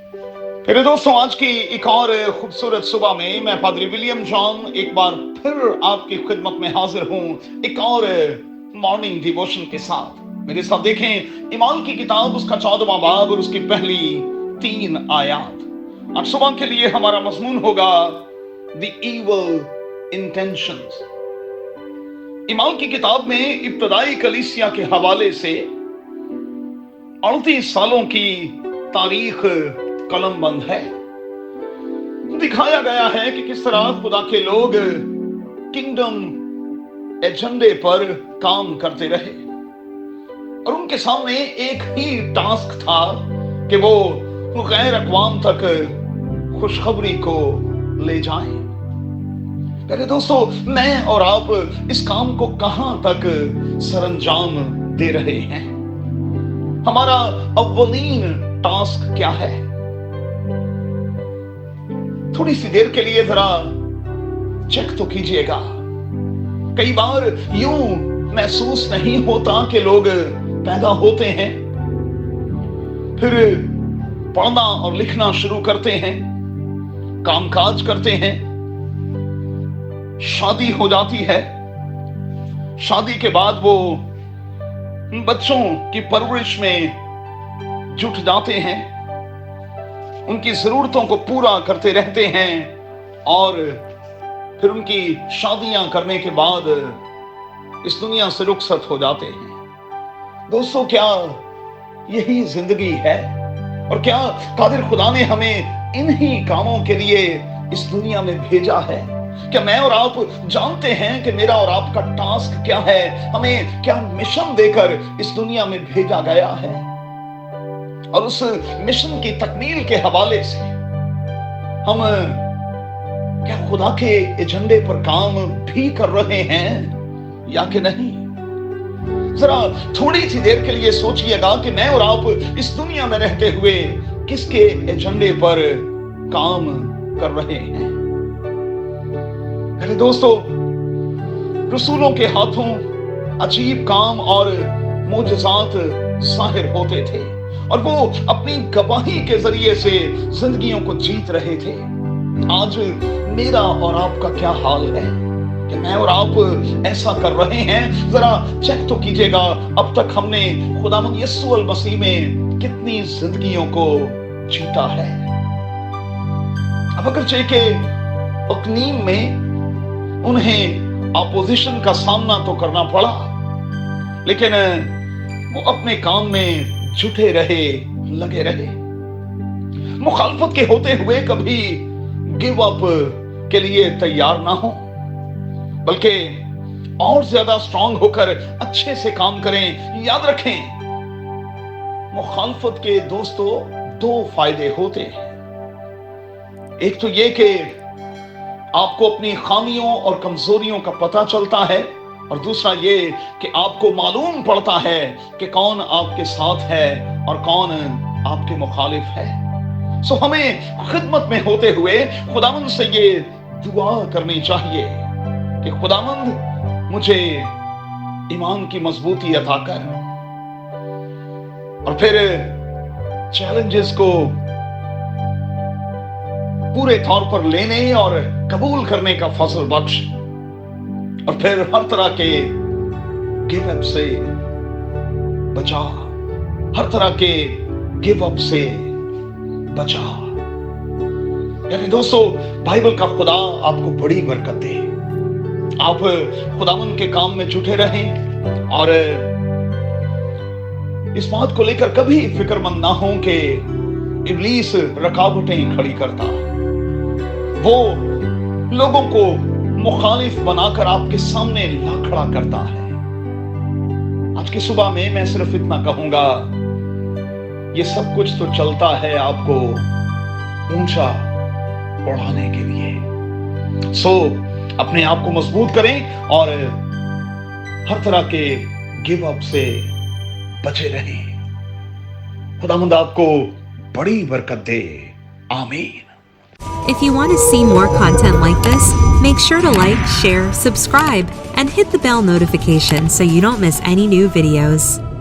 मेरे दोस्तों, आज की एक और खूबसूरत सुबह में मैं पादरी विलियम जॉन एक बार फिर आपकी खिदमत में हाजिर हूं एक और मॉर्निंग डिवोशन के साथ। मेरे साथ देखें ईमान की किताब, उसका 14वां बाब और उसकी पहली 3 आयत। आज सुबह के लिए हमारा मजमून होगा द इविल इंटेंशंस। ईमान की किताब में इब्तदाई कलीसिया के हवाले से 38 सालों की तारीख कलमबंद है। दिखाया गया है कि किस तरह खुदा के लोग किंगडम एजेंडे पर काम करते रहे और उनके सामने एक ही टास्क था कि वो गैर अक़वाम तक खुशखबरी को ले जाएं। मेरे दोस्तों, मैं और आप इस काम को कहां तक सरंजाम दे रहे हैं? हमारा अव्वलीन टास्क क्या है? थोड़ी सी देर के लिए जरा चेक तो कीजिएगा। कई बार यूं महसूस नहीं होता कि लोग पैदा होते हैं, फिर पढ़ना और लिखना शुरू करते हैं, कामकाज करते हैं, शादी हो जाती है, शादी के बाद वो बच्चों की परवरिश में जुट जाते हैं, उनकी जरूरतों को पूरा करते रहते हैं और फिर उनकी शादियां करने के बाद इस दुनिया से रुखसत हो जाते हैं। दोस्तों, क्या यही जिंदगी है? और क्या कादिर खुदा ने हमें इन्हीं कामों के लिए इस दुनिया में भेजा है? क्या मैं और आप जानते हैं कि मेरा और आपका टास्क क्या है? हमें क्या मिशन देकर इस दुनिया में भेजा गया है? और उस मिशन की तकमील के हवाले से हम क्या खुदा के एजेंडे पर काम भी कर रहे हैं या कि नहीं? जरा थोड़ी सी देर के लिए सोचिएगा कि मैं और आप इस दुनिया में रहते हुए किसके एजेंडे पर काम कर रहे हैं। मेरे दोस्तों, रसूलों के हाथों अजीब काम और मोजज़ात ज़ाहिर होते थे और वो अपनी गवाही के जरिए से जिंदगियों को जीत रहे थे। आज मेरा और आपका क्या हाल है कि मैं और आप ऐसा कर रहे हैं? जरा चेक तो कीजिएगा, अब तक हमने खुदावंद यीशु अल मसीह में कितनी जिंदगियों को जीता है। अब अगर के उकनीम में उन्हें अपोजिशन का सामना तो करना पड़ा, लेकिन वो अपने काम में जुटे रहे, लगे रहे। मुखालफत के होते हुए कभी गिव अप के लिए तैयार ना हो, बल्कि और ज्यादा स्ट्रांग होकर अच्छे से काम करें। याद रखें, मुखालफत के दोस्तों 2 फायदे होते हैं। एक तो ये कि आपको अपनी खामियों और कमजोरियों का पता चलता है, और दूसरा ये कि आपको मालूम पड़ता है कि कौन आपके साथ है और कौन आपके मुखालिफ है। सो हमें खिदमत में होते हुए खुदावंद से ये दुआ करनी चाहिए कि खुदावंद मुझे ईमान की मजबूती अता कर, और फिर चैलेंजेस को पूरे तौर पर लेने और कबूल करने का फजल बख्श, और फिर हर तरह के गिव अप से बचा, हर तरह के गिव अप से बचा। यानी दोस्तों, बाइबल का खुदा आपको बड़ी बरकत दे। आप खुदावंद के काम में जुटे रहें और इस बात को लेकर कभी फिक्रमंद ना हो कि इब्लीस रुकावटें खड़ी करता, वो लोगों को मुखालिफ बनाकर आपके सामने ला खड़ा करता है। आज की सुबह में मैं सिर्फ इतना कहूंगा, ये सब कुछ तो चलता है आपको ऊंचा बढ़ाने के लिए। सो अपने आप को मजबूत करें और हर तरह के गिव अप से बचे रहें। खुदावंद आपको बड़ी बरकत दे। आमीन। If you want to see more content like this, make sure to like, share, subscribe, and hit the bell notification so you don't miss any new videos.